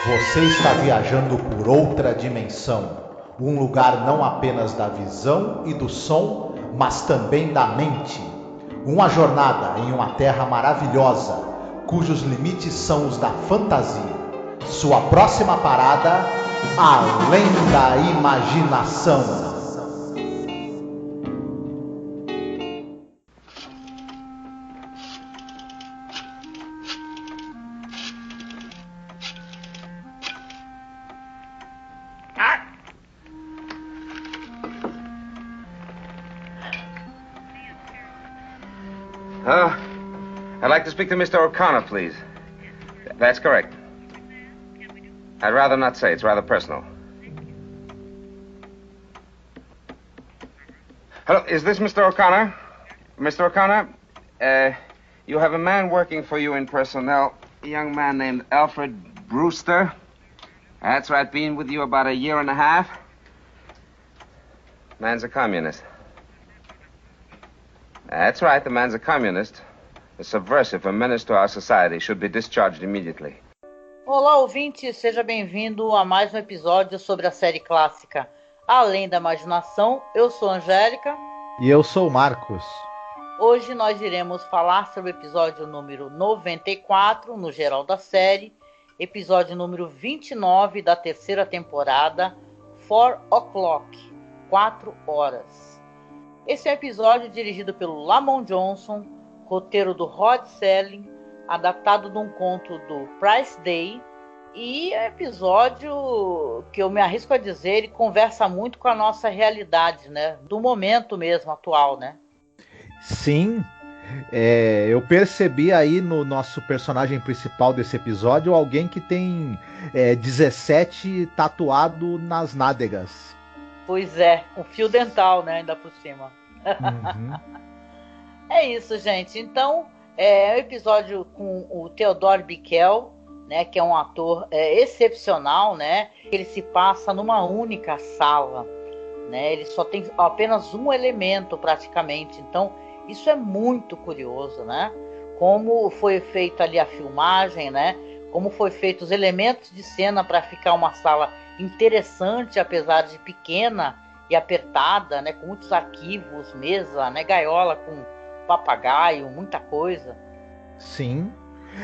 Você está viajando por outra dimensão, um lugar não apenas da visão e do som, mas também da mente. Uma jornada em uma terra maravilhosa, cujos limites são os da fantasia. Sua próxima parada, além da imaginação. I'd like to speak to Mr. O'Connor, please. That's correct. I'd rather not say. It's rather personal. Hello, is this Mr. O'Connor? Mr. O'Connor, you have a man working for you in personnel, a young man named Alfred Brewster. That's right, been with you about a year and a half. Man's a communist. That's right, the man's a communist. A subversive, a menace to our society, should be discharged immediately. Olá, ouvinte, seja bem-vindo a mais um episódio sobre a série clássica Além da Imaginação. Eu sou a Angélica. E eu sou o Marcos. Hoje nós iremos falar sobre o episódio número 94, no geral da série, episódio número 29 da terceira temporada, 4 O'Clock, 4 horas. Esse é um episódio dirigido pelo Lamont Johnson, roteiro do Rod Serling, adaptado de um conto do Price Day, e é um episódio que eu me arrisco a dizer, ele conversa muito com a nossa realidade, né? Do momento mesmo, atual, né? Sim, eu percebi aí no nosso personagem principal desse episódio alguém que tem 17 tatuado nas nádegas. Pois é, um fio dental, né? Ainda por cima. Uhum. É isso, gente. Então, é um episódio com o Theodore Bikel, né, que é um ator excepcional, né? Ele se passa numa única sala, né? Ele só tem apenas um elemento praticamente. Então, isso é muito curioso, né? Como foi feita ali a filmagem, né? Como foi feito os elementos de cena para ficar uma sala interessante, apesar de pequena e apertada, né? Com muitos arquivos, mesa, né? Gaiola com papagaio, muita coisa. Sim.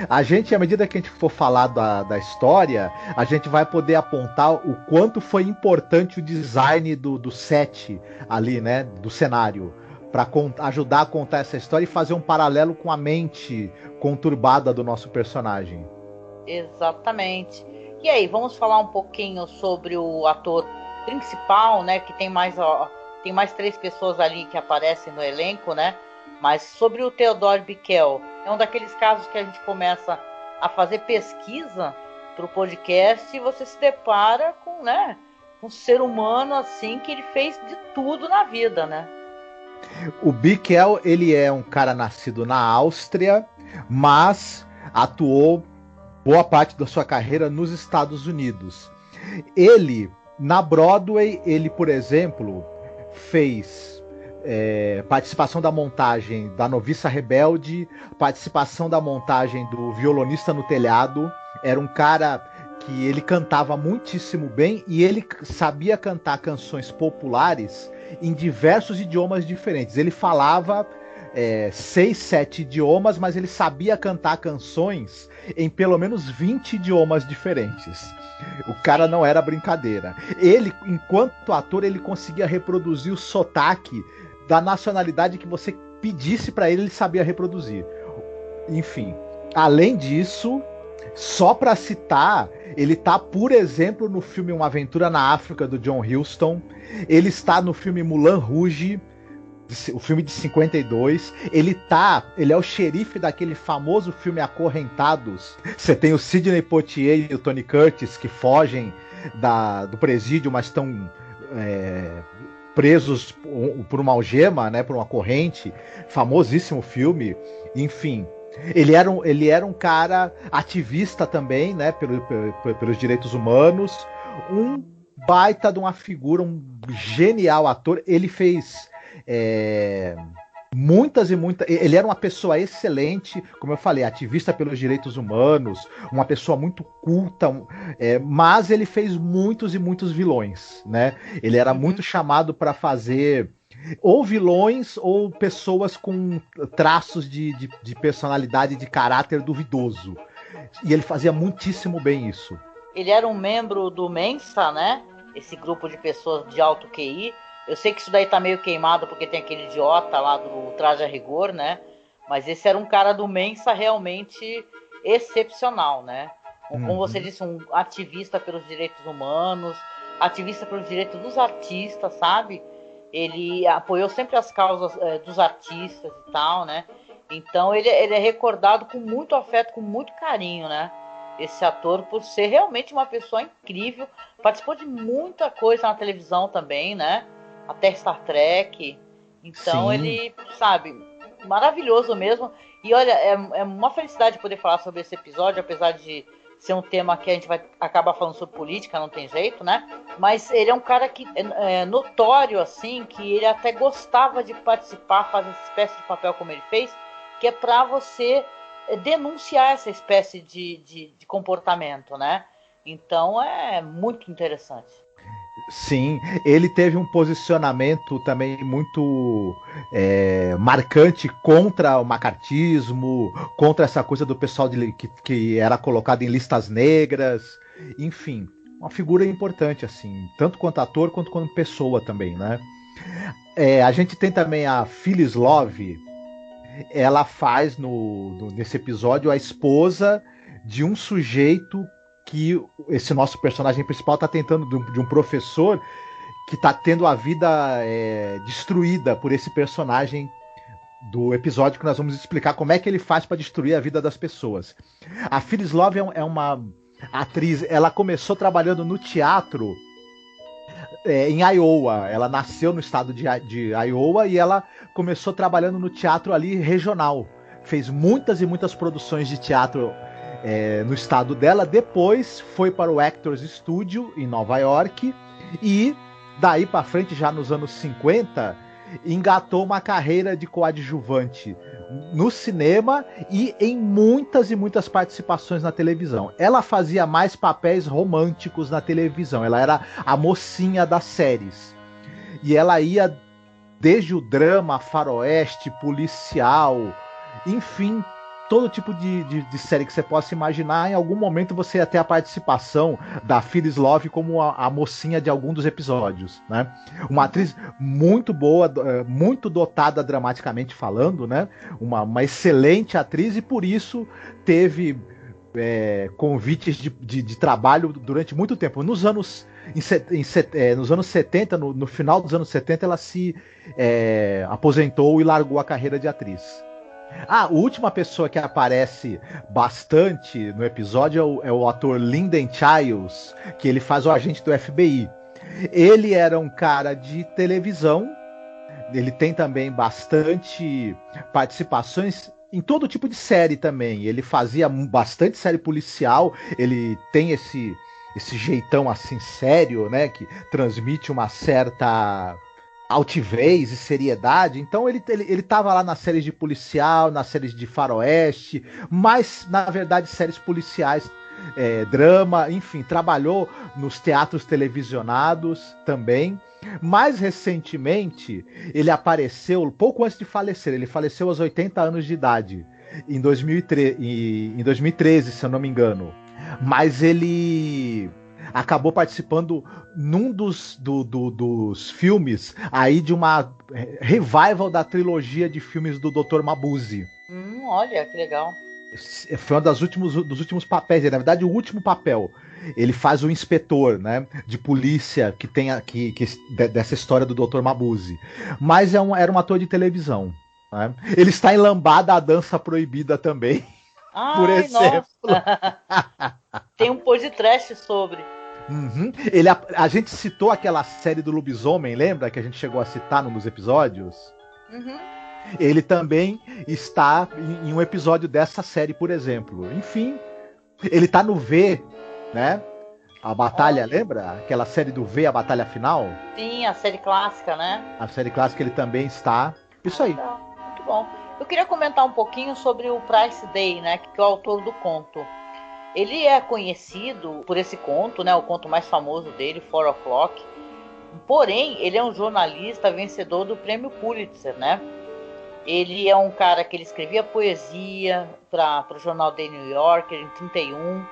A gente, à medida que a gente for falar da história, a gente vai poder apontar o quanto foi importante o design do set ali, né? Do cenário, para ajudar a contar essa história e fazer um paralelo com a mente conturbada do nosso personagem. Exatamente. E aí, vamos falar um pouquinho sobre o ator principal, né? Que tem mais 3 pessoas ali que aparecem no elenco, né? Mas sobre o Theodore Bikel, é um daqueles casos que a gente começa a fazer pesquisa para o podcast e você se depara com, né, um ser humano assim que ele fez de tudo na vida, né? O Bikel, ele é um cara nascido na Áustria, mas atuou boa parte da sua carreira nos Estados Unidos. Ele, na Broadway, ele, por exemplo, fez participação da montagem da Noviça Rebelde, participação da montagem do Violonista no Telhado. Era um cara que ele cantava muitíssimo bem e ele sabia cantar canções populares em diversos idiomas diferentes. Ele falava 6, 7 idiomas, mas ele sabia cantar canções em pelo menos 20 idiomas diferentes. O cara não era brincadeira. Ele, enquanto ator, ele conseguia reproduzir o sotaque da nacionalidade que você pedisse para ele, ele sabia reproduzir. Enfim, além disso, só para citar, ele tá, por exemplo, no filme Uma Aventura na África, do John Huston. Ele está no filme Moulin Rouge, o filme de 52. Ele é o xerife daquele famoso filme Acorrentados. Você tem o Sidney Poitier e o Tony Curtis que fogem do presídio, mas estão presos por uma algema, né, por uma corrente. Famosíssimo filme. Enfim, ele era um cara ativista também, né, pelos direitos humanos. Um baita de uma figura, um genial ator. Ele fez muitas e muitas. Ele era uma pessoa excelente, como eu falei, ativista pelos direitos humanos, uma pessoa muito culta, mas ele fez muitos e muitos vilões, né? Ele era muito chamado para fazer ou vilões ou pessoas com traços de personalidade, de caráter duvidoso. E ele fazia muitíssimo bem isso. Ele era um membro do Mensa, né? Esse grupo de pessoas de alto QI. Eu sei que isso daí tá meio queimado porque tem aquele idiota lá do Traje a Rigor, né? Mas esse era um cara do Mensa realmente excepcional, né? Como você disse, um ativista pelos direitos humanos, ativista pelos direitos dos artistas, sabe? Ele apoiou sempre as causas dos artistas e tal, né? Então ele é recordado com muito afeto, com muito carinho, né? Esse ator, por ser realmente uma pessoa incrível, participou de muita coisa na televisão também, né? Até Star Trek. Então Sim. ele, sabe, maravilhoso mesmo. E olha, é uma felicidade poder falar sobre esse episódio, apesar de ser um tema que a gente vai acabar falando sobre política, não tem jeito, né? Mas ele é um cara que é notório, assim, que ele até gostava de participar, fazer essa espécie de papel como ele fez, que é para você denunciar essa espécie de comportamento, né? Então é muito interessante. Sim, ele teve um posicionamento também muito marcante contra o macartismo, contra essa coisa do pessoal que era colocado em listas negras, enfim, uma figura importante, assim, tanto quanto ator quanto como pessoa também, né? A gente tem também a Phyllis Love, ela faz nesse episódio a esposa de um sujeito que esse nosso personagem principal está tentando, de um professor que está tendo a vida destruída por esse personagem do episódio, que nós vamos explicar como é que ele faz para destruir a vida das pessoas. A Phyllis Love é uma atriz, ela começou trabalhando no teatro em Iowa. Ela nasceu no estado de Iowa e ela começou trabalhando no teatro ali regional. Fez muitas e muitas produções de teatro no estado dela. Depois foi para o Actors Studio em Nova York e daí para frente, já nos anos 50, engatou uma carreira de coadjuvante no cinema e em muitas e muitas participações na televisão. Ela fazia mais papéis românticos na televisão. Ela era a mocinha das séries. E ela ia desde o drama, faroeste, policial, enfim, todo tipo de série que você possa imaginar. Em algum momento você ia ter a participação da Phyllis Love como a mocinha de algum dos episódios, né? Uma atriz muito boa, muito dotada dramaticamente falando, né? Uma excelente atriz e por isso teve convites de trabalho durante muito tempo. Nos anos 70, no final dos anos 70, ela se aposentou e largou a carreira de atriz. A última pessoa que aparece bastante no episódio é o ator Lyndon Childs, que ele faz o agente do FBI. Ele era um cara de televisão, ele tem também bastante participações em todo tipo de série também. Ele fazia bastante série policial, ele tem esse jeitão assim sério, né, que transmite uma certa altivez e seriedade. Então ele tava lá nas séries de policial, nas séries de faroeste, mas na verdade séries policiais, drama, enfim, trabalhou nos teatros televisionados também. Mais recentemente, ele apareceu pouco antes de falecer. Ele faleceu aos 80 anos de idade, em 2013, se eu não me engano. Mas ele acabou participando num dos filmes aí de uma revival da trilogia de filmes do Dr. Mabuse. Olha, que legal. Foi um dos últimos papéis, na verdade o último papel. Ele faz o inspetor, né, de polícia que tem dessa história do Dr. Mabuse. Mas era um ator de televisão, né? Ele está em Lambada, a Dança Proibida também. Ai, por exemplo. Tem um podcast sobre. Uhum. A gente citou aquela série do lobisomem, lembra? Que a gente chegou a citar num dos episódios? Uhum. Ele também está em um episódio dessa série, por exemplo. Enfim, ele tá no V, né? A Batalha, lembra? Aquela série do V, a Batalha Final? Sim, a série clássica, né? A série clássica ele também está. Isso aí. Bom, eu queria comentar um pouquinho sobre o Price Day, né, que é o autor do conto. Ele é conhecido por esse conto, né, o conto mais famoso dele, 4 O'Clock. Porém, ele é um jornalista vencedor do prêmio Pulitzer, né? Ele é um cara que ele escrevia poesia para o jornal The New Yorker em 31,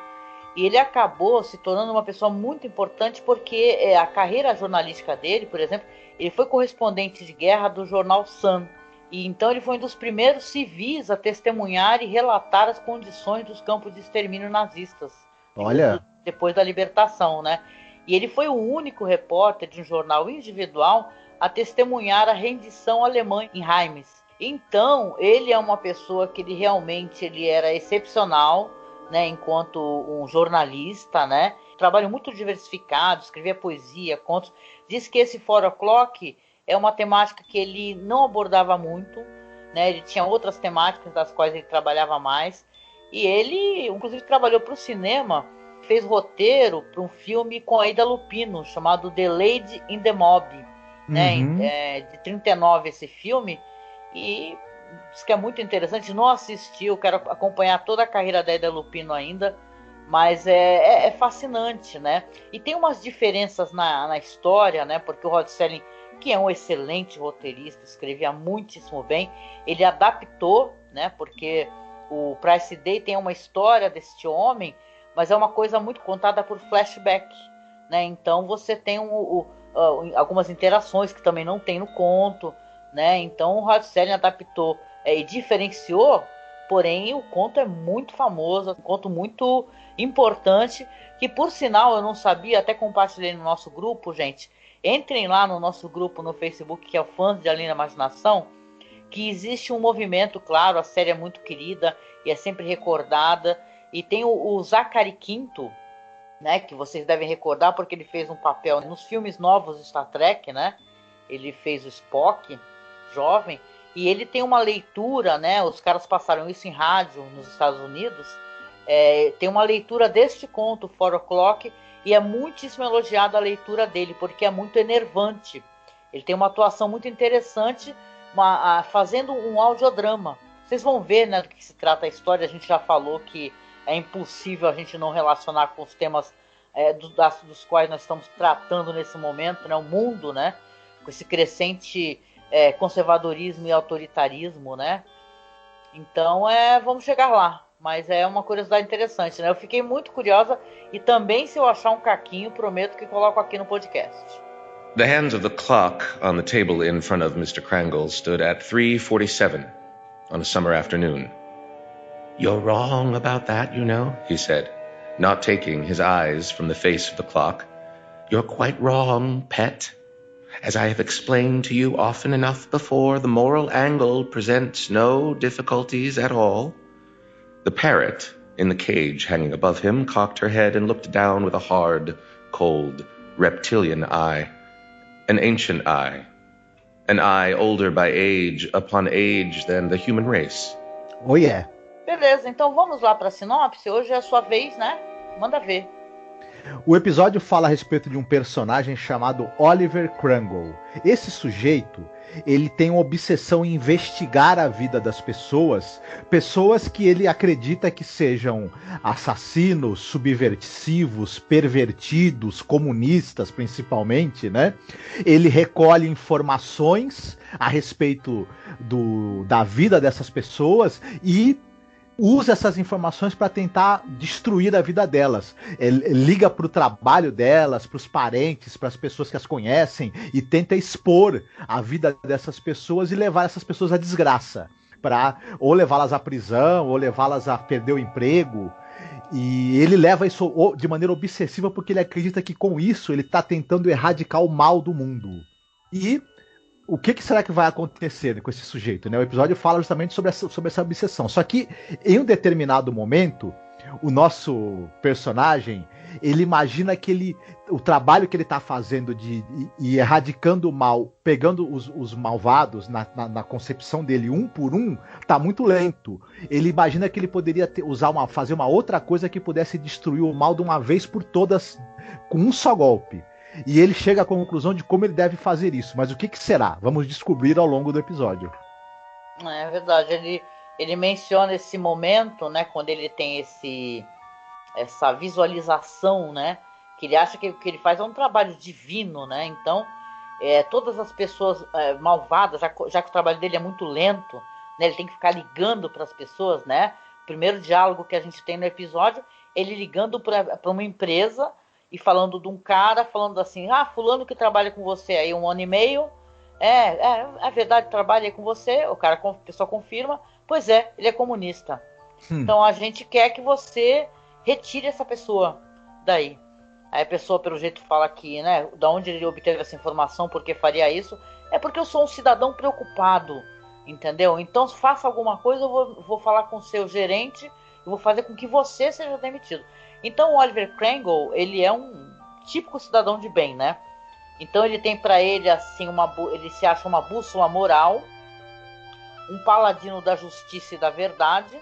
e ele acabou se tornando uma pessoa muito importante porque a carreira jornalística dele, por exemplo, ele foi correspondente de guerra do jornal Sun, e então ele foi um dos primeiros civis a testemunhar e relatar as condições dos campos de extermínio nazistas. Olha, depois da libertação, né? E ele foi o único repórter de um jornal individual a testemunhar a rendição alemã em Reims. Então, ele é uma pessoa que ele era excepcional, né, enquanto um jornalista, né? Trabalho muito diversificado, escrevia poesia, contos. Diz que esse 4 O'Clock é uma temática que ele não abordava muito, né? Ele tinha outras temáticas das quais ele trabalhava mais. E ele, inclusive, trabalhou para o cinema, fez roteiro para um filme com a Ida Lupino, chamado The Lady in the Mob, né? De 39 esse filme, e diz que é muito interessante. Não assisti, eu quero acompanhar toda a carreira da Ida Lupino ainda, mas é fascinante, né? E tem umas diferenças na história, né? Porque o Rod Serling, que é um excelente roteirista, escrevia muitíssimo bem, ele adaptou, né? Porque o Price Day tem uma história deste homem, mas é uma coisa muito contada por flashback, né? Então você tem algumas interações que também não tem no conto, né? Então o Rod Serling adaptou e diferenciou, porém o conto é muito famoso, um conto muito importante, que por sinal eu não sabia, até compartilhei no nosso grupo, gente. Entrem lá no nosso grupo no Facebook, que é o Fãs de Além da Imaginação, que existe um movimento, claro, a série é muito querida e é sempre recordada. E tem o Zachary Quinto, né, que vocês devem recordar porque ele fez um papel nos filmes novos de Star Trek, né? Ele fez o Spock, jovem, e ele tem uma leitura, né? Os caras passaram isso em rádio nos Estados Unidos. Tem uma leitura deste conto, 4 O'Clock, e é muitíssimo elogiada a leitura dele, porque é muito enervante. Ele tem uma atuação muito interessante, fazendo um audiodrama. Vocês vão ver, né, do que se trata a história. A gente já falou que é impossível a gente não relacionar com os temas dos quais nós estamos tratando nesse momento, né? O mundo, né? Com esse crescente conservadorismo e autoritarismo, né? Então, vamos chegar lá. Mas é uma curiosidade interessante, né? Eu fiquei muito curiosa e também, se eu achar um caquinho, prometo que coloco aqui no podcast. The hands of the clock on the table in front of Mr. Krangle stood at 3:47 on a summer afternoon. "You're wrong about that, you know," he said, not taking his eyes from the face of the clock. "You're quite wrong, pet. As I have explained to you often enough before, the moral angle presents no difficulties at all." The parrot, in the cage hanging above him, cocked her head and looked down with a hard, cold, reptilian eye. An ancient eye. An eye older by age upon age than the human race. Oh yeah. Beleza, então vamos lá para a sinopse. Hoje é a sua vez, né? Manda ver. O episódio fala a respeito de um personagem chamado Oliver Krangle. Esse sujeito, ele tem uma obsessão em investigar a vida das pessoas que ele acredita que sejam assassinos, subversivos, pervertidos, comunistas principalmente, né? Ele recolhe informações a respeito da vida dessas pessoas e usa essas informações para tentar destruir a vida delas. Ele liga para o trabalho delas, para os parentes, para as pessoas que as conhecem e tenta expor a vida dessas pessoas e levar essas pessoas à desgraça, para ou levá-las à prisão ou levá-las a perder o emprego. E ele leva isso de maneira obsessiva porque ele acredita que com isso ele está tentando erradicar o mal do mundo. E o que será que vai acontecer com esse sujeito, né? O episódio fala justamente sobre essa obsessão. Só que, em um determinado momento, o nosso personagem, ele imagina que o trabalho que ele está fazendo de erradicando o mal, pegando os malvados na concepção dele um por um, está muito lento. Ele imagina que ele poderia fazer uma outra coisa que pudesse destruir o mal de uma vez por todas, com um só golpe. E ele chega à conclusão de como ele deve fazer isso. Mas o que será? Vamos descobrir ao longo do episódio. É verdade, ele menciona esse momento, né, quando ele tem essa visualização, né, que ele acha que o que ele faz é um trabalho divino, né, então todas as pessoas malvadas, já que o trabalho dele é muito lento, né, ele tem que ficar ligando para as pessoas, né, o primeiro diálogo que a gente tem no episódio, ele ligando para uma empresa e falando de um cara, falando assim, fulano que trabalha com você aí 1 ano e meio, é verdade, trabalha aí com você, a pessoa confirma, pois é, ele é comunista. Então a gente quer que você retire essa pessoa daí. Aí a pessoa, pelo jeito, fala que, né, da onde ele obteve essa informação, por que faria isso, é porque eu sou um cidadão preocupado, entendeu? Então, se faça alguma coisa, eu vou falar com o seu gerente e vou fazer com que você seja demitido. Então, o Oliver Kringle, ele é um típico cidadão de bem, né? Então, ele tem para ele, assim, ele se acha uma bússola moral, um paladino da justiça e da verdade,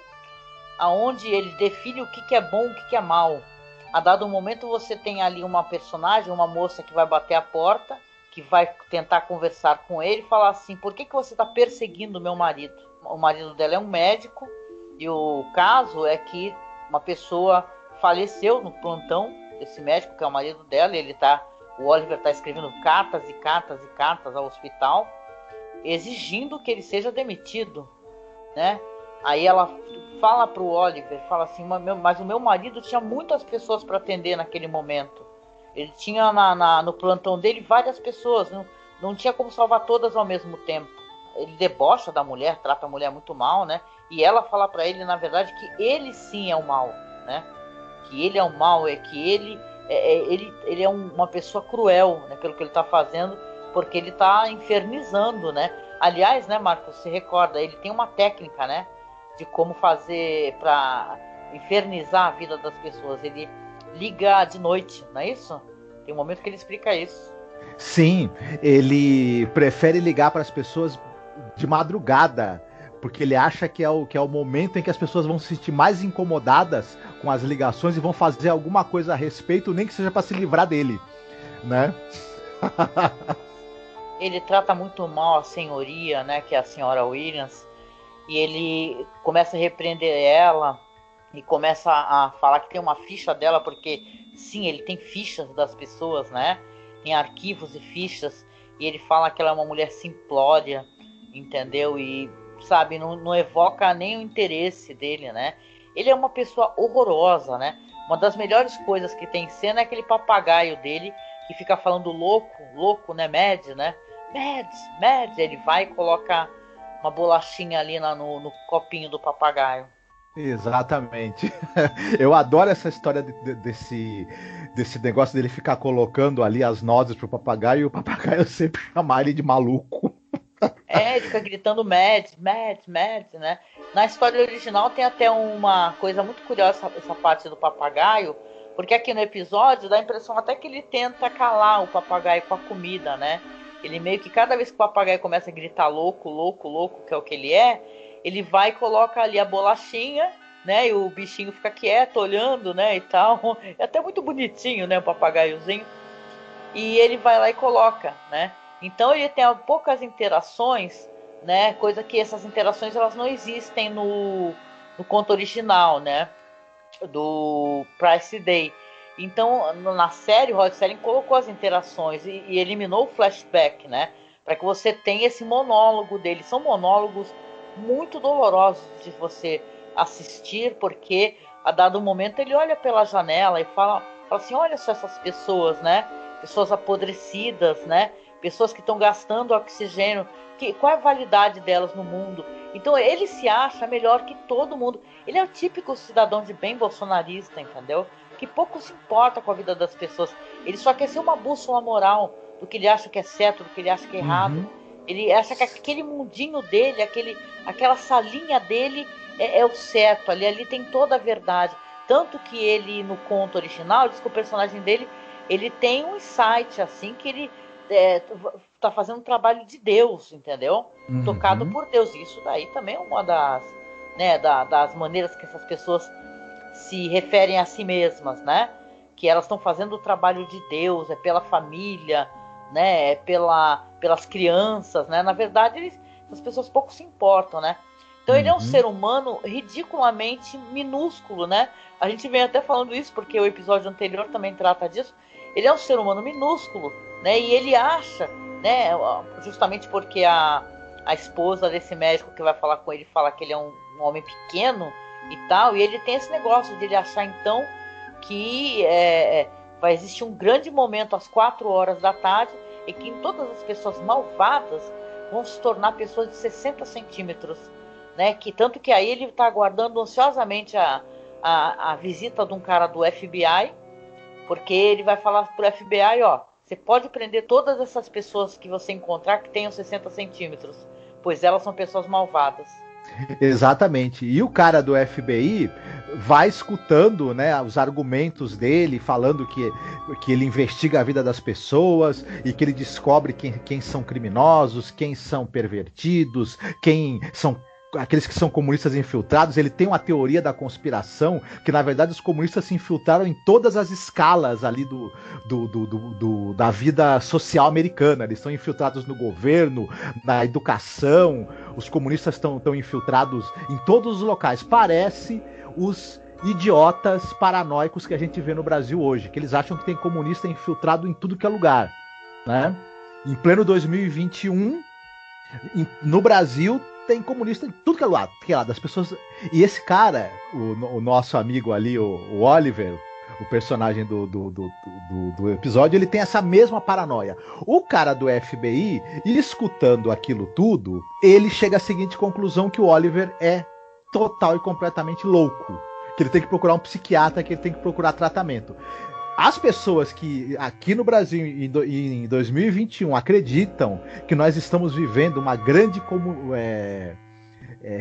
aonde ele define o que é bom e o que é mal. A dado momento você tem ali uma personagem, uma moça que vai bater a porta, que vai tentar conversar com ele e falar assim, por que você está perseguindo meu marido? O marido dela é um médico e o caso é que uma pessoa faleceu no plantão desse médico, que é o marido dela, e o Oliver está escrevendo cartas e cartas e cartas ao hospital, exigindo que ele seja demitido, né? Aí ela fala pro Oliver, fala assim, mas o meu marido tinha muitas pessoas para atender naquele momento. Ele tinha no plantão dele várias pessoas, não tinha como salvar todas ao mesmo tempo. Ele debocha da mulher, trata a mulher muito mal, né? E ela fala para ele, na verdade, que ele sim é o mal, né? Que ele é o mal, que ele é uma pessoa cruel, né? Pelo que ele está fazendo, porque ele está infernizando, né? Aliás, né, Marcos, se recorda, ele tem uma técnica, né? De como fazer para infernizar a vida das pessoas. Ele liga de noite, não é isso? Tem um momento que ele explica isso. Sim, ele prefere ligar para as pessoas de madrugada, porque ele acha que é o momento em que as pessoas vão se sentir mais incomodadas com as ligações e vão fazer alguma coisa a respeito, nem que seja para se livrar dele, né? Ele trata muito mal a senhoria, né, que é a senhora Williams, e ele começa a repreender ela e começa a falar que tem uma ficha dela, porque sim, ele tem fichas das pessoas, né? Tem arquivos e fichas, e ele fala que ela é uma mulher simplória, entendeu? E, sabe, não evoca nem o interesse dele, né? Ele é uma pessoa horrorosa, né? Uma das melhores coisas que tem em cena é aquele papagaio dele, que fica falando louco, né? Mads, né? Mads, ele vai e coloca uma bolachinha ali no copinho do papagaio. Exatamente. Eu adoro essa história desse negócio dele ficar colocando ali as nozes pro papagaio e o papagaio sempre chamar ele de maluco. Ele fica gritando Mads, né? Na história original tem até uma coisa muito curiosa, essa parte do papagaio, porque aqui no episódio dá a impressão até que ele tenta calar o papagaio com a comida, né? Ele meio que cada vez que o papagaio começa a gritar louco, que é o que ele vai e coloca ali a bolachinha, né? E o bichinho fica quieto, olhando, né? E tal. É até muito bonitinho, né? O papagaiozinho. E ele vai lá e coloca, né? Então ele tem poucas interações, né? Coisa que essas interações elas não existem no conto original, né? Do Price Day. Então, na série, o Rod Serling colocou as interações e eliminou o flashback, né? Para que você tenha esse monólogo dele. São monólogos muito dolorosos de você assistir, porque a dado momento ele olha pela janela e fala assim, olha só essas pessoas, né? Pessoas apodrecidas, né? Pessoas que estão gastando oxigênio. Qual é a validade delas no mundo? Então ele se acha melhor que todo mundo. Ele é o típico cidadão de bem bolsonarista, entendeu? Que pouco se importa com a vida das pessoas. Ele só quer ser uma bússola moral do que ele acha que é certo, do que ele acha que é errado. Ele acha que aquele mundinho dele, aquela salinha dele é o certo. Ali tem toda a verdade. Tanto que ele, no conto original, diz que o personagem dele, ele tem um insight, assim, que ele tá fazendo um trabalho de Deus, entendeu? Tocado por Deus. Isso daí também é uma das maneiras que essas pessoas se referem a si mesmas, né? Que elas estão fazendo o trabalho de Deus, é pela família, né? É pelas crianças, né? Na verdade, eles as pessoas pouco se importam, né? Então ele é um ser humano ridiculamente minúsculo, né? A gente vem até falando isso porque o episódio anterior também trata disso. Ele é um ser humano minúsculo, né? E ele acha, né? Justamente porque a esposa desse médico que vai falar com ele fala que ele é um homem pequeno e tal, e ele tem esse negócio de ele achar então que vai existir um grande momento às 4 horas da tarde e que todas as pessoas malvadas vão se tornar pessoas de 60 centímetros, né? Que tanto que aí ele está aguardando ansiosamente a visita de um cara do FBI, porque ele vai falar pro FBI, ó, você pode prender todas essas pessoas que você encontrar que tenham 60 centímetros, pois elas são pessoas malvadas. Exatamente. E o cara do FBI vai escutando, né, os argumentos dele, falando que ele investiga a vida das pessoas e que ele descobre quem são criminosos, quem são pervertidos, quem são aqueles que são comunistas infiltrados. Ele tem uma teoria da conspiração que, na verdade, os comunistas se infiltraram em todas as escalas ali da vida social americana. Eles estão infiltrados no governo, na educação. Os comunistas estão infiltrados em todos os locais. Parece os idiotas paranoicos que a gente vê no Brasil hoje, que eles acham que tem comunista infiltrado em tudo que é lugar, né? Em pleno 2021, no Brasil, tem comunista em tudo que é lado das pessoas. E esse cara, o nosso amigo ali, o Oliver, o personagem do episódio, ele tem essa mesma paranoia. O cara do FBI, escutando aquilo tudo, ele chega à seguinte conclusão, que o Oliver é total e completamente louco, que ele tem que procurar um psiquiatra, que ele tem que procurar tratamento. As pessoas que aqui no Brasil em 2021 acreditam que nós estamos vivendo uma grande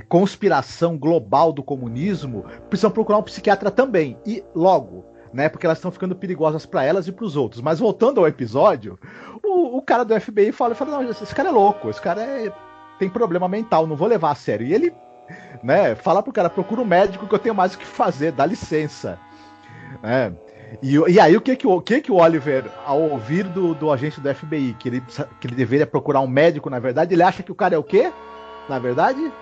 conspiração global do comunismo precisam procurar um psiquiatra também, e logo, né, porque elas estão ficando perigosas para elas e para os outros. Mas voltando ao episódio, o cara do FBI fala, não, esse cara é louco, esse cara tem problema mental, não vou levar a sério. E ele, né, fala pro cara, procura um médico que eu tenho mais o que fazer, dá licença, né? E aí o que o Oliver, ao ouvir do agente do FBI que ele deveria procurar um médico, na verdade, ele acha que o cara é o quê? Na verdade,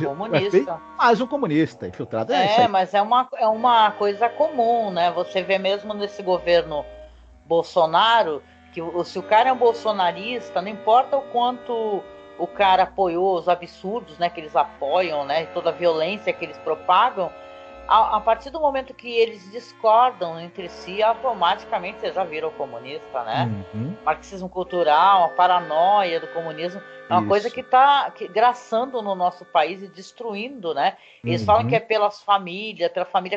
comunista. Mais um comunista infiltrado. Mas é uma coisa comum, né? Você vê mesmo nesse governo Bolsonaro que se o cara é um bolsonarista, não importa o quanto o cara apoiou os absurdos, né, que eles apoiam, né, toda a violência que eles propagam, a partir do momento que eles discordam entre si, automaticamente vocês já viram comunista, né? Marxismo cultural, a paranoia do comunismo, é uma coisa que está graçando no nosso país e destruindo, né? Eles falam que é pela família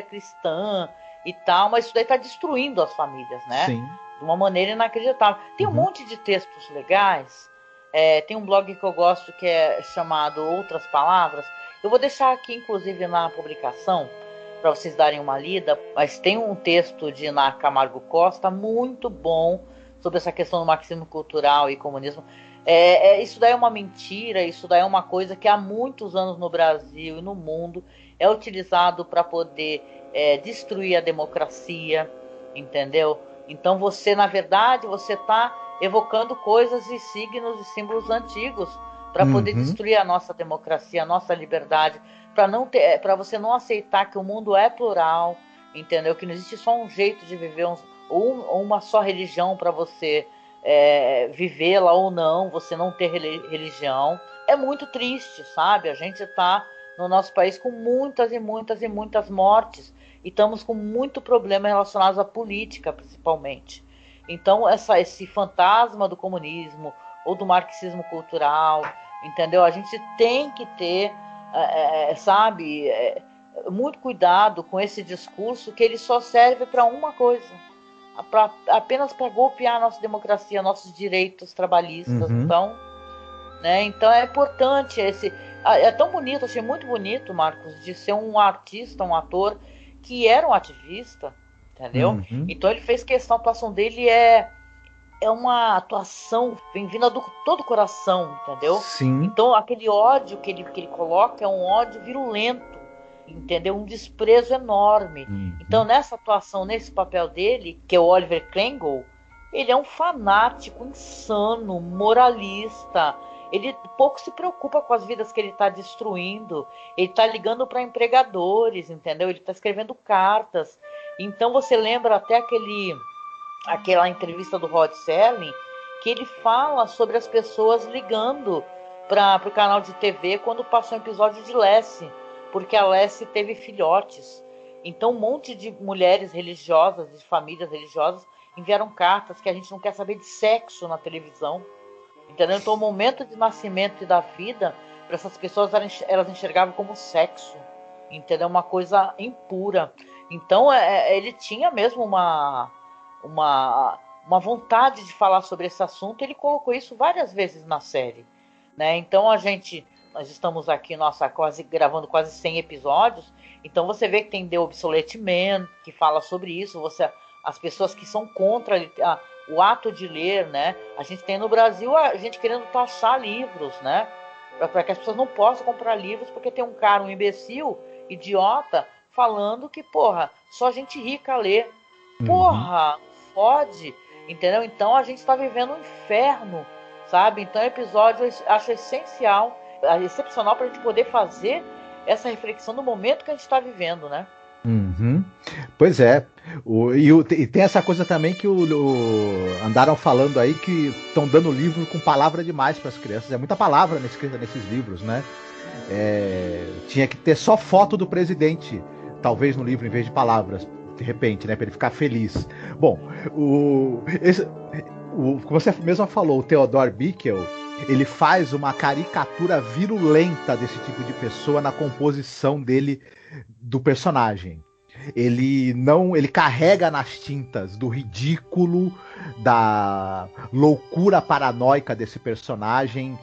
cristã e tal, mas isso daí está destruindo as famílias, né? Sim. De uma maneira inacreditável. Tem um monte de textos legais, tem um blog que eu gosto que é chamado Outras Palavras. Eu vou deixar aqui, inclusive, na publicação, para vocês darem uma lida, mas tem um texto de Iná Camargo Costa muito bom sobre essa questão do marxismo cultural e comunismo. Isso daí é uma mentira, isso daí é uma coisa que há muitos anos no Brasil e no mundo é utilizado para poder destruir a democracia, entendeu? Então você, na verdade, você está evocando coisas e signos e símbolos antigos para poder destruir a nossa democracia, a nossa liberdade, para você não aceitar que o mundo é plural, entendeu? Que não existe só um jeito de viver, ou uma só religião para você vivê-la ou não, você não ter religião. É muito triste, sabe? A gente está no nosso país com muitas e muitas e muitas mortes e estamos com muito problema relacionado à política, principalmente. Então, esse fantasma do comunismo ou do marxismo cultural, entendeu? A gente tem que ter muito cuidado com esse discurso, que ele só serve para uma coisa, apenas para golpear a nossa democracia, nossos direitos trabalhistas. Então é importante é tão bonito, achei muito bonito, Marcos, de ser um artista, um ator que era um ativista, entendeu? Então ele fez questão, a atuação dele é uma atuação vem vindo do todo o coração, entendeu? Sim. Então aquele ódio que ele coloca é um ódio virulento, entendeu? Um desprezo enorme. Então nessa atuação, nesse papel dele, que é o Oliver Kringle, ele é um fanático insano, moralista. ele pouco se preocupa com as vidas que ele está destruindo. Ele está ligando para empregadores, entendeu? Ele está escrevendo cartas. Então você lembra até aquela entrevista do Rod Serling, que ele fala sobre as pessoas ligando para o canal de TV quando passou um episódio de Lassie, porque a Lassie teve filhotes. Então um monte de mulheres religiosas, de famílias religiosas, enviaram cartas que a gente não quer saber de sexo na televisão. Entendeu? Então o momento de nascimento e da vida, para essas pessoas, elas enxergavam como sexo. Entendeu? Uma coisa impura. Então ele tinha mesmo uma vontade de falar sobre esse assunto. Ele colocou isso várias vezes na série, né? Então nós estamos aqui gravando quase 100 episódios. Então você vê que tem The Obsolete Man, que fala sobre isso. As pessoas que são contra o ato de ler, né? A gente tem no Brasil a gente querendo taxar livros, né? Para que as pessoas não possam comprar livros, porque tem um cara, um imbecil, idiota, falando que, porra, só gente rica lê. Porra, fode, entendeu? Então a gente está vivendo um inferno, sabe? Então o episódio eu acho excepcional para a gente poder fazer essa reflexão no momento que a gente está vivendo, né? Pois é. E tem essa coisa também que andaram falando aí que estão dando livro com palavra demais para as crianças. É muita palavra escrita nesses livros, né? Tinha que ter só foto do presidente, talvez no livro, em vez de palavras, de repente, né? Para ele ficar feliz. Bom, como você mesmo falou, o Theodore Bickel, ele faz uma caricatura virulenta desse tipo de pessoa na composição dele, do personagem. Ele carrega nas tintas do ridículo, da loucura paranoica desse personagem,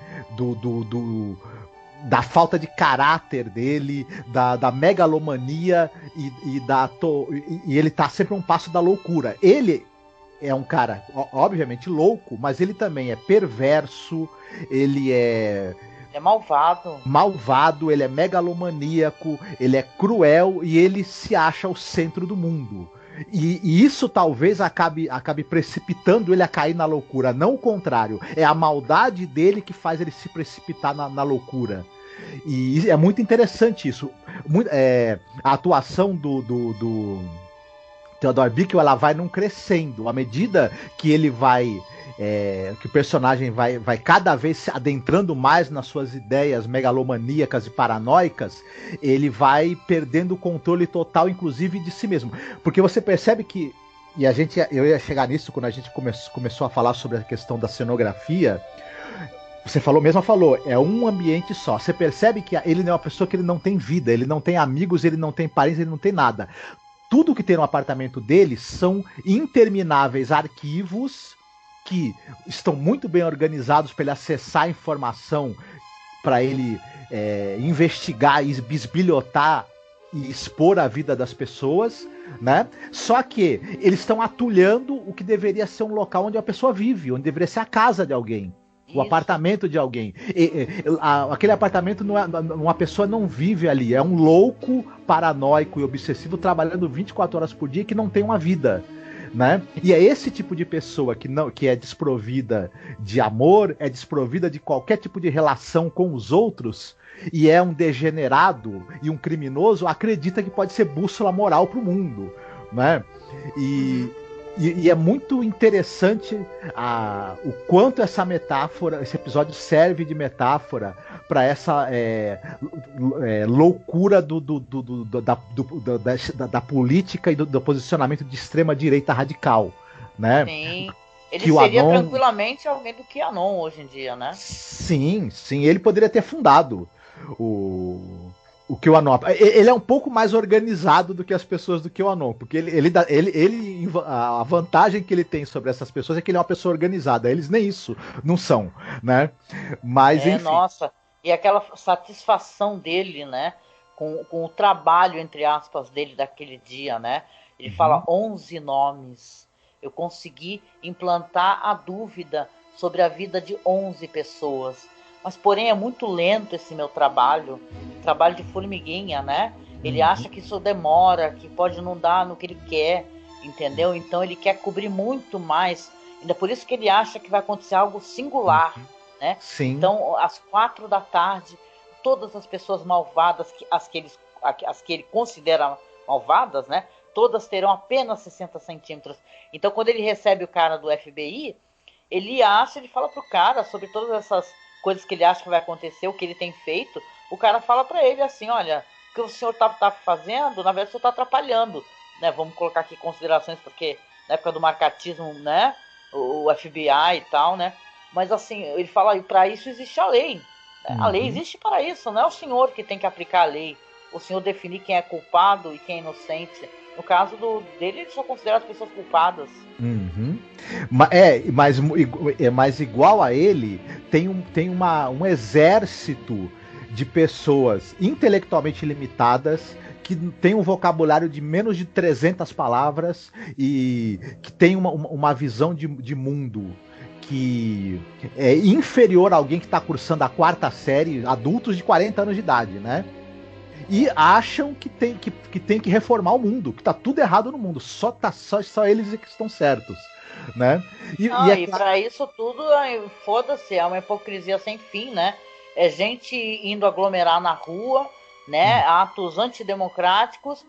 da falta de caráter dele, da megalomania e ele tá sempre a um passo da loucura. Ele é um cara, obviamente, louco, mas ele também é perverso, ele é malvado, ele é megalomaníaco, ele é cruel e ele se acha o centro do mundo. E isso talvez acabe precipitando ele a cair na loucura, não o contrário. É a maldade dele que faz ele se precipitar na loucura. E é muito interessante isso. A atuação do Theodore Bickel, ela vai num crescendo. À medida que ele vai... que o personagem vai cada vez se adentrando mais nas suas ideias megalomaníacas e paranoicas, ele vai perdendo o controle total, inclusive, de si mesmo. Porque você percebe que... E eu ia chegar nisso quando a gente começou a falar sobre a questão da cenografia. Você falou, é um ambiente só. Você percebe que ele não é uma pessoa que ele não tem vida, ele não tem amigos, ele não tem parentes, ele não tem nada. Tudo que tem no apartamento dele são intermináveis arquivos que estão muito bem organizados para ele acessar a informação, para ele investigar e bisbilhotar e expor a vida das pessoas, né? Só que eles estão atulhando o que deveria ser um local onde a pessoa vive, onde deveria ser a casa de alguém. O apartamento de alguém. Aquele apartamento, uma pessoa não vive ali. É um louco, paranoico e obsessivo trabalhando 24 horas por dia que não tem uma vida, né? E é esse tipo de pessoa que é desprovida de amor, é desprovida de qualquer tipo de relação com os outros e é um degenerado e um criminoso, acredita que pode ser bússola moral para o mundo, né? E é muito interessante o quanto essa metáfora, esse episódio serve de metáfora para essa loucura da política e do posicionamento de extrema-direita radical, né? Sim. Ele seria tranquilamente alguém do QAnon hoje em dia, né? Sim, ele poderia ter fundado o QAnon. Ele é um pouco mais organizado do que as pessoas do QAnon, porque a vantagem que ele tem sobre essas pessoas é que ele é uma pessoa organizada. Eles nem isso não são, né? Mas enfim. Nossa, e aquela satisfação dele, né? Com o trabalho, entre aspas, dele daquele dia, né? Ele fala 11 nomes. Eu consegui implantar a dúvida sobre a vida de 11 pessoas. Mas, porém, é muito lento esse meu trabalho de formiguinha, né? Ele acha que isso demora, que pode não dar no que ele quer, entendeu? Então ele quer cobrir muito mais. Ainda por isso que ele acha que vai acontecer algo singular, né? Sim. Então, às 4 da tarde, todas as pessoas malvadas, as que ele considera malvadas, né? Todas terão apenas 60 centímetros. Então, quando ele recebe o cara do FBI, ele fala pro cara sobre todas essas coisas que ele acha que vai acontecer, o que ele tem feito. O cara fala para ele assim, olha, o que o senhor tá fazendo, na verdade, o senhor tá atrapalhando, né? Vamos colocar aqui considerações, porque na época do marcatismo, né? O FBI e tal, né? Mas assim, ele fala, para isso existe a lei. A lei existe para isso, não é o senhor que tem que aplicar a lei. O senhor definir quem é culpado e quem é inocente. No caso dele, ele só considera as pessoas culpadas. Mas igual a ele, tem um exército de pessoas intelectualmente limitadas que tem um vocabulário de menos de 300 palavras e que tem uma visão de mundo que é inferior a alguém que está cursando a 4ª série, adultos de 40 anos de idade, né? E acham que tem que reformar o mundo, que tá tudo errado no mundo, só eles que estão certos, né? E para isso tudo, foda-se, é uma hipocrisia sem fim, né? É gente indo aglomerar na rua, né? Atos antidemocráticos,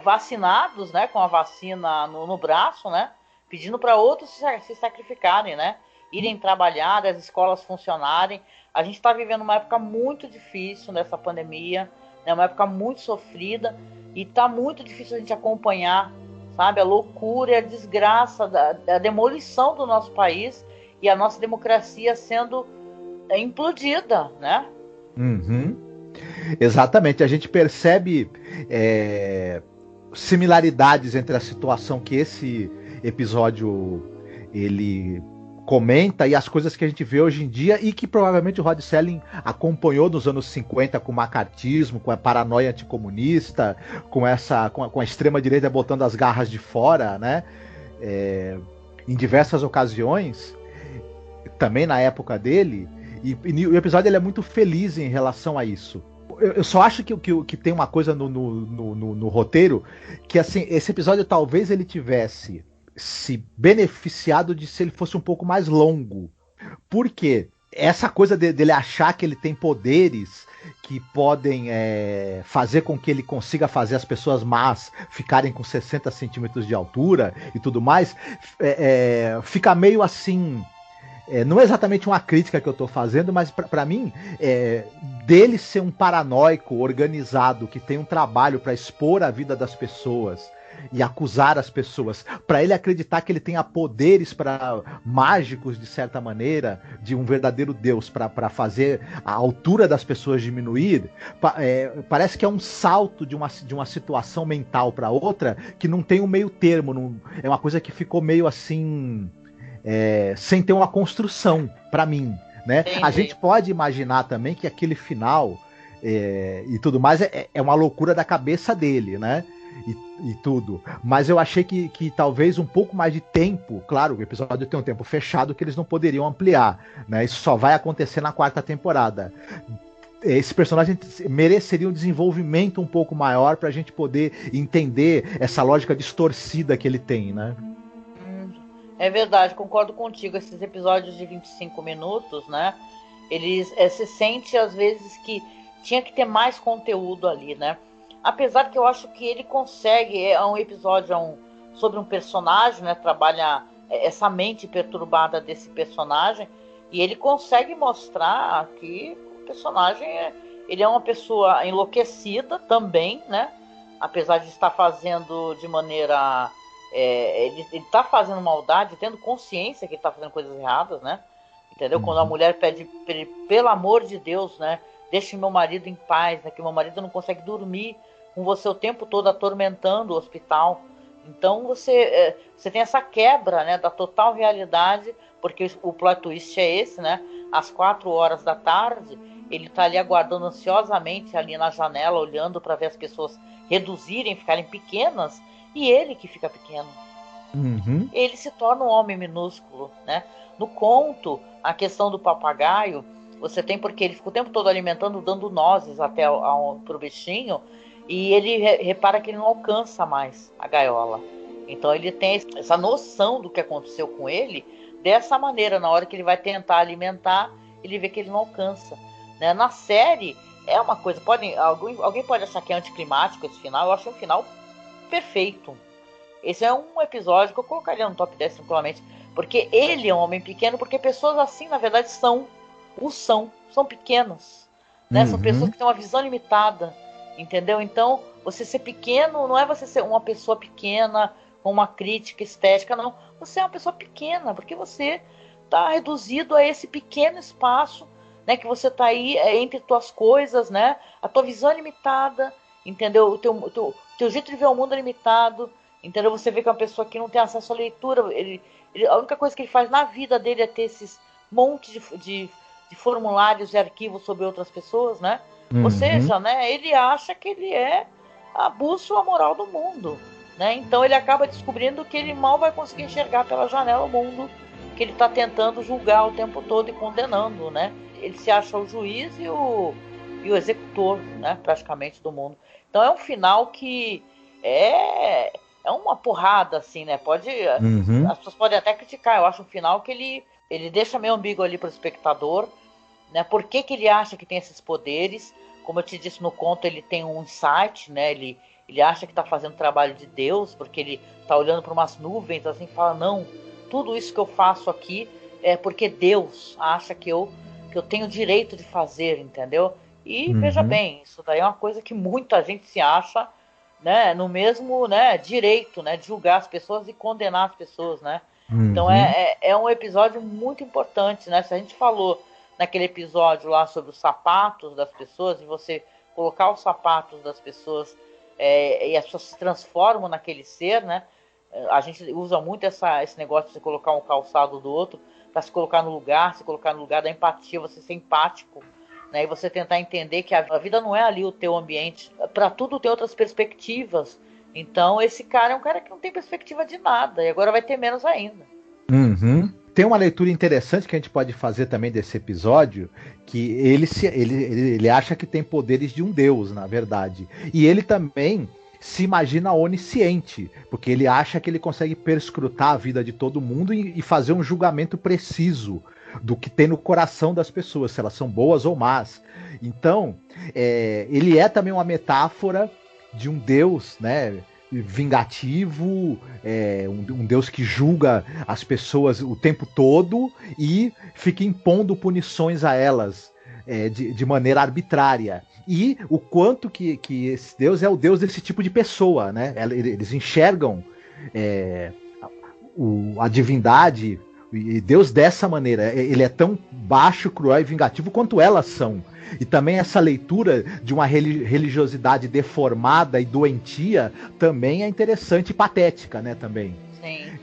vacinados, né? Com a vacina no braço, né? Pedindo para outros se sacrificarem, né? Irem trabalhar, as escolas funcionarem. A gente está vivendo uma época muito difícil nessa pandemia, né? Uma época muito sofrida, e tá muito difícil a gente acompanhar, sabe? A loucura e a desgraça da demolição do nosso país e a nossa democracia sendo implodida, né? Exatamente. A gente percebe similaridades entre a situação que esse episódio ele comenta e as coisas que a gente vê hoje em dia e que provavelmente o Rod Serling acompanhou nos anos 50 com o macartismo, com a paranoia anticomunista, com a extrema-direita botando as garras de fora, né? Em diversas ocasiões, também na época dele, e o episódio ele é muito feliz em relação a isso. Eu só acho que tem uma coisa no roteiro, que assim, esse episódio talvez ele tivesse se beneficiado de se ele fosse um pouco mais longo. Por quê? Essa coisa dele achar que ele tem poderes que podem fazer com que ele consiga fazer as pessoas más ficarem com 60 centímetros de altura e tudo mais, fica meio assim... não é exatamente uma crítica que eu tô fazendo, mas para mim, dele ser um paranoico organizado, que tem um trabalho para expor a vida das pessoas e acusar as pessoas, para ele acreditar que ele tenha poderes mágicos, de certa maneira, de um verdadeiro Deus, para fazer a altura das pessoas diminuir, parece que é um salto de uma situação mental para outra que não tem um meio termo, é uma coisa que ficou meio assim... sem ter uma construção, para mim, né? A gente pode imaginar também que aquele final e tudo mais é uma loucura da cabeça dele, né? E tudo. Mas eu achei que talvez um pouco mais de tempo, claro, o episódio tem um tempo fechado que eles não poderiam ampliar, né? Isso só vai acontecer na 4ª temporada. Esse personagem mereceria um desenvolvimento um pouco maior pra gente poder entender essa lógica distorcida que ele tem, né? É verdade, concordo contigo. Esses episódios de 25 minutos, né? Eles se sente às vezes que tinha que ter mais conteúdo ali, né? Apesar que eu acho que ele consegue, é um episódio sobre um personagem, né? Trabalha essa mente perturbada desse personagem, e ele consegue mostrar que o personagem ele é uma pessoa enlouquecida também, né? Apesar de estar fazendo de maneira... ele tá fazendo maldade, tendo consciência que ele tá fazendo coisas erradas, né? Entendeu? Quando a mulher pede pelo amor de Deus, né? Deixe meu marido em paz, né? Que meu marido não consegue dormir com você o tempo todo atormentando o hospital. Então você tem essa quebra, né? Da total realidade, porque o plot twist é esse, né? Às 4 horas da tarde, ele tá ali aguardando ansiosamente ali na janela, olhando para ver as pessoas reduzirem, ficarem pequenas, e ele que fica pequeno. Ele se torna um homem minúsculo, né? No conto, a questão do papagaio, você tem porque ele fica o tempo todo alimentando, dando nozes até pro bichinho, e ele repara que ele não alcança mais a gaiola. Então ele tem essa noção do que aconteceu com ele, dessa maneira, na hora que ele vai tentar alimentar, ele vê que ele não alcança, né? Na série é uma coisa, alguém pode achar que é anticlimático esse final, eu acho um final perfeito. Esse é um episódio que eu colocaria no top 10 tranquilamente, porque ele é um homem pequeno, porque pessoas assim, na verdade, são pequenas, né? São pessoas que têm uma visão limitada, entendeu? Então, você ser pequeno não é você ser uma pessoa pequena com uma crítica estética, não. Você é uma pessoa pequena, porque você está reduzido a esse pequeno espaço, né? Que você está aí entre tuas coisas, né? A tua visão é limitada, entendeu? O teu jeito de ver o mundo é limitado, entendeu? Você vê que é uma pessoa que não tem acesso à leitura, a única coisa que ele faz na vida dele é ter esses montes de formulários e arquivos sobre outras pessoas, né? Ou seja, né, ele acha que ele é a bússola moral do mundo, né? Então ele acaba descobrindo que ele mal vai conseguir enxergar pela janela o mundo que ele está tentando julgar o tempo todo e condenando, né? Ele se acha o juiz e o executor, né, praticamente, do mundo. Então é um final que é uma porrada, assim, né? As pessoas podem até criticar. Eu acho um final que ele deixa meio ambíguo ali para o espectador, né? Por que ele acha que tem esses poderes? Como eu te disse no conto, ele tem um insight, né? Ele acha que está fazendo trabalho de Deus, porque ele está olhando para umas nuvens, assim, e fala, não, tudo isso que eu faço aqui é porque Deus acha que eu tenho direito de fazer, entendeu? E veja bem, isso daí é uma coisa que muita gente se acha, né, no mesmo, né, direito, né, de julgar as pessoas e condenar as pessoas, né? Então é um episódio muito importante, né? Se a gente falou naquele episódio lá sobre os sapatos das pessoas, e você colocar os sapatos das pessoas e as pessoas se transformam naquele ser, né? A gente usa muito esse negócio de você colocar um calçado do outro para se colocar no lugar da empatia, você ser empático, né? E você tentar entender que a vida não é ali o teu ambiente, para tudo tem outras perspectivas. Então esse cara é um cara que não tem perspectiva de nada, e agora vai ter menos ainda. Tem uma leitura interessante que a gente pode fazer também desse episódio, que ele acha que tem poderes de um deus, na verdade. E ele também se imagina onisciente, porque ele acha que ele consegue perscrutar a vida de todo mundo e fazer um julgamento preciso do que tem no coração das pessoas, se elas são boas ou más. Então, ele é também uma metáfora de um deus, né, vingativo, um deus que julga as pessoas o tempo todo e fica impondo punições a elas de maneira arbitrária. E o quanto que esse deus é o deus desse tipo de pessoa, né? Eles enxergam a divindade e Deus dessa maneira. Ele é tão baixo, cruel e vingativo quanto elas são. E também essa leitura de uma religiosidade deformada e doentia também é interessante e patética, né, também. Sim.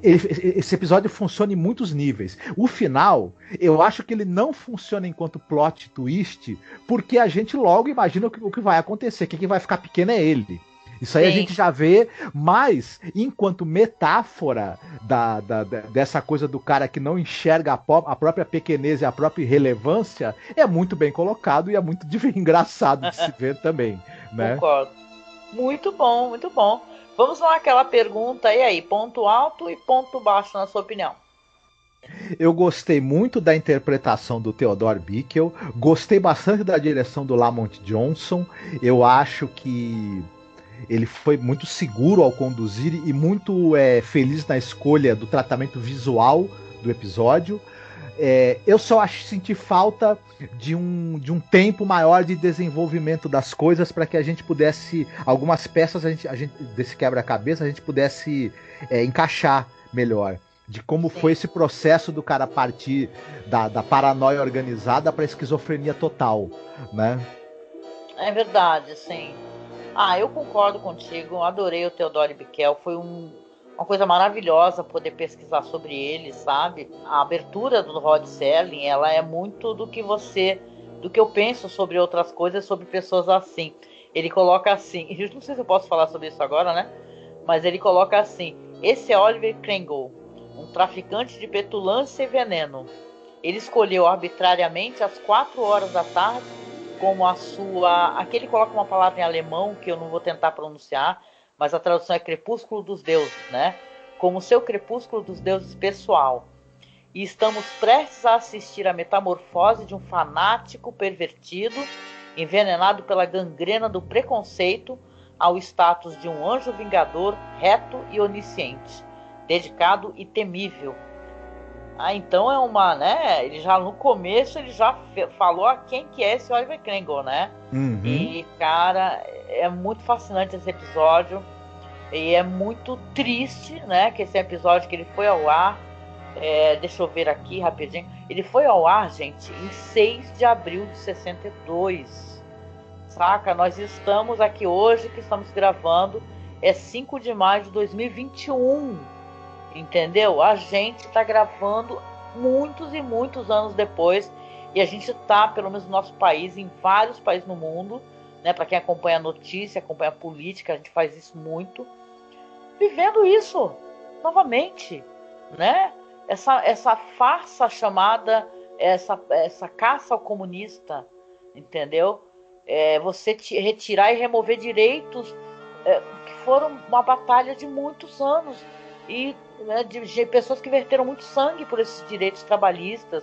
Esse episódio funciona em muitos níveis. O final, eu acho que ele não funciona enquanto plot twist, porque a gente logo imagina o que vai acontecer. Quem vai ficar pequeno é ele. Isso aí Sim. A gente já vê, mas enquanto metáfora dessa coisa do cara que não enxerga a própria pequenez e a própria irrelevância, é muito bem colocado e é muito engraçado de se ver também. Né? Concordo. Muito bom, muito bom. Vamos lá àquela pergunta, e aí, ponto alto e ponto baixo na sua opinião? Eu gostei muito da interpretação do Theodore Bikel, gostei bastante da direção do Lamont Johnson, eu acho que ele foi muito seguro ao conduzir e muito feliz na escolha do tratamento visual do episódio. Eu só senti falta de um tempo maior de desenvolvimento das coisas para que a gente pudesse, algumas peças desse quebra-cabeça, a gente pudesse encaixar melhor. De como Sim. Foi esse processo do cara partir da paranoia organizada para a esquizofrenia total, né? É verdade, sim. Eu concordo contigo, adorei o Theodore Bikel, foi uma coisa maravilhosa poder pesquisar sobre ele, sabe? A abertura do Rod Serling, ela é muito do que eu penso sobre outras coisas, sobre pessoas assim. Ele coloca assim, eu não sei se eu posso falar sobre isso agora, né? Mas ele coloca assim, esse é Oliver Kringle, um traficante de petulância e veneno. Ele escolheu arbitrariamente às 4 horas da tarde como a sua... Aqui ele coloca uma palavra em alemão que eu não vou tentar pronunciar, mas a tradução é crepúsculo dos deuses, né? Como seu crepúsculo dos deuses pessoal. e estamos prestes a assistir a metamorfose de um fanático pervertido, envenenado pela gangrena do preconceito, ao status de um anjo vingador reto e onisciente, dedicado e temível. Então é uma, né? Ele já no começo ele já falou a quem que é esse Oliver Kringle, né? Uhum. E cara, é muito fascinante esse episódio e é muito triste, né? Que esse episódio que ele foi ao ar, deixa eu ver aqui rapidinho, ele foi ao ar, gente, em 6 de abril de 62. Saca? Nós estamos aqui hoje, que estamos gravando, é 5 de maio de 2021. Entendeu? A gente tá gravando muitos e muitos anos depois, e a gente tá, pelo menos no nosso país, em vários países no mundo, né? Para quem acompanha a notícia, acompanha a política, a gente faz isso muito, vivendo isso novamente, né? Essa farsa chamada, essa caça ao comunista, entendeu? Você retirar e remover direitos que foram uma batalha de muitos anos, e né, de pessoas que verteram muito sangue por esses direitos trabalhistas,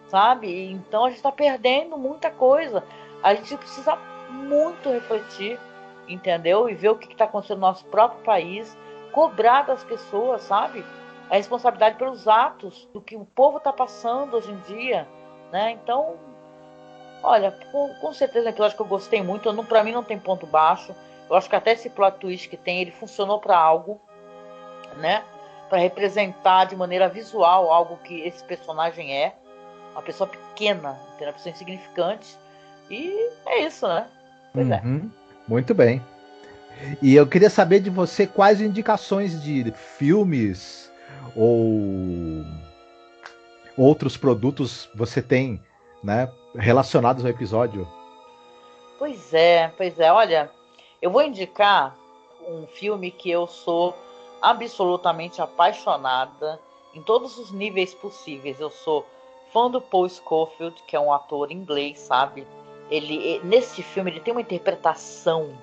sabe? Então a gente está perdendo muita coisa. A gente precisa muito refletir, entendeu? E ver o que está acontecendo no nosso próprio país, cobrar das pessoas, sabe? A responsabilidade pelos atos do que o povo está passando hoje em dia, né? Então, olha, com certeza é um episódio que eu gostei muito. Para mim não tem ponto baixo. Eu acho que até esse plot twist que tem, ele funcionou para algo, né? Para representar de maneira visual algo que esse personagem é, uma pessoa pequena, uma pessoa insignificante, e é isso, né? Pois é. Muito bem. E eu queria saber de você quais indicações de filmes ou outros produtos você tem, né, relacionados ao episódio. Pois é. Olha, eu vou indicar um filme que eu sou absolutamente apaixonada em todos os níveis possíveis. Eu sou fã do Paul Scofield, que é um ator inglês, sabe? Ele, nesse filme, ele tem uma interpretação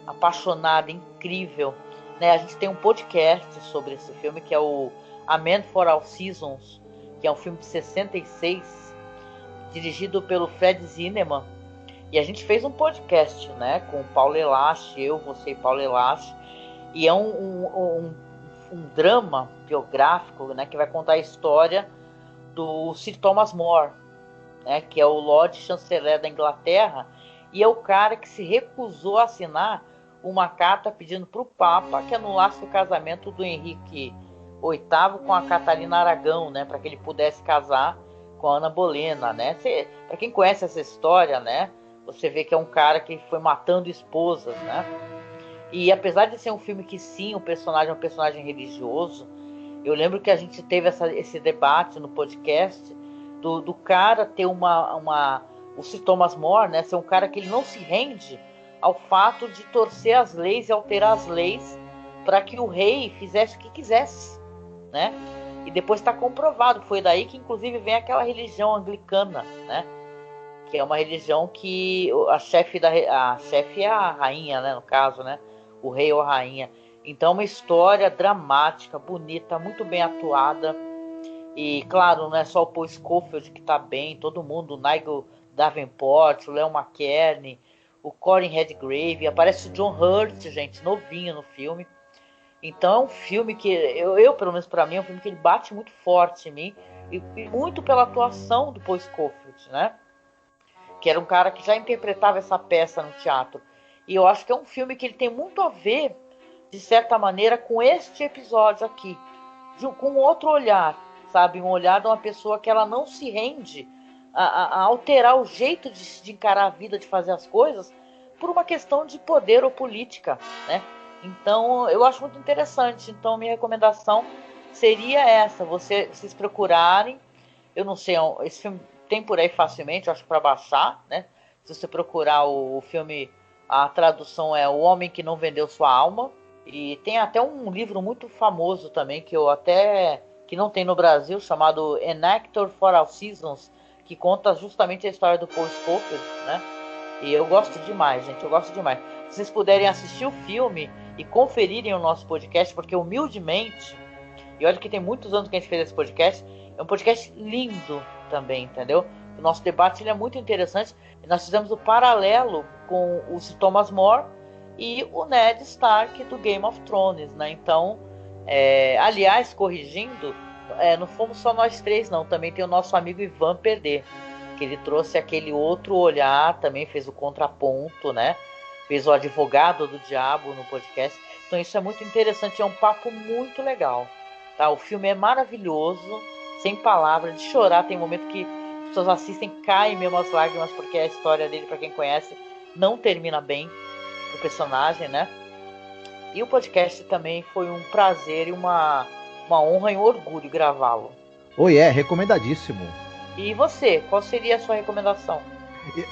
apaixonada, incrível, né? A gente tem um podcast sobre esse filme, que é o A Man for All Seasons, que é um filme de 66, dirigido pelo Fred Zinnemann. E a gente fez um podcast, né? Com o Paulo Elache, você e Paulo Elache. E é um drama biográfico, né, que vai contar a história do Sir Thomas More, né, que é o Lord Chanceler da Inglaterra, e é o cara que se recusou a assinar uma carta pedindo para o Papa que anulasse o casamento do Henrique VIII com a Catarina Aragão, né, para que ele pudesse casar com a Ana Bolena, né? Para quem conhece essa história, né, você vê que é um cara que foi matando esposas, né? E apesar de ser um filme que sim, o personagem é um personagem religioso, eu lembro que a gente teve esse debate no podcast do cara ter o Sir Thomas More, né, ser um cara que ele não se rende ao fato de torcer as leis e alterar as leis para que o rei fizesse o que quisesse, né? E depois está comprovado, foi daí que inclusive vem aquela religião anglicana, né? Que é uma religião que a chefe é a rainha, né, no caso, né? O rei ou a rainha. Então, uma história dramática, bonita, muito bem atuada. E, claro, não é só o Paul Scofield que está bem, todo mundo, o Nigel Davenport, o Léo McKerney, o Corin Redgrave, aparece o John Hurt, gente, novinho no filme. Então, é um filme que, pelo menos para mim, é um filme que ele bate muito forte em mim, e muito pela atuação do Paul Scofield, né? Que era um cara que já interpretava essa peça no teatro. E eu acho que é um filme que ele tem muito a ver, de certa maneira, com este episódio aqui. Com outro olhar, sabe? Um olhar de uma pessoa que ela não se rende a alterar o jeito de encarar a vida, de fazer as coisas, por uma questão de poder ou política, né? Então, eu acho muito interessante. Então, minha recomendação seria essa. Vocês procurarem. Eu não sei, esse filme tem por aí facilmente, eu acho, para baixar, né? Se você procurar o filme... A tradução é O Homem que Não Vendeu Sua Alma. E tem até um livro muito famoso também, que não tem no Brasil, chamado An Actor for All Seasons, que conta justamente a história do Paul Scofield, né? E eu gosto demais, gente, eu gosto demais. Se vocês puderem assistir o filme e conferirem o nosso podcast, porque humildemente, e olha que tem muitos anos que a gente fez esse podcast, É um podcast lindo também, entendeu? O nosso debate ele é muito interessante. Nós fizemos o paralelo com o Sir Thomas More e o Ned Stark do Game of Thrones, né? Então, aliás, corrigindo, não fomos só nós três, não. Também tem o nosso amigo Ivan Perder, que ele trouxe aquele outro olhar, também fez o contraponto, né? Fez o advogado do diabo no podcast. Então isso é muito interessante, é um papo muito legal. Tá? O filme é maravilhoso, sem palavras, de chorar. Tem momento que as pessoas assistem, caem mesmo as lágrimas, porque a história dele, para quem conhece, não termina bem pro personagem, né? E o podcast também foi um prazer e uma honra e um orgulho gravá-lo. Recomendadíssimo. E você, qual seria a sua recomendação?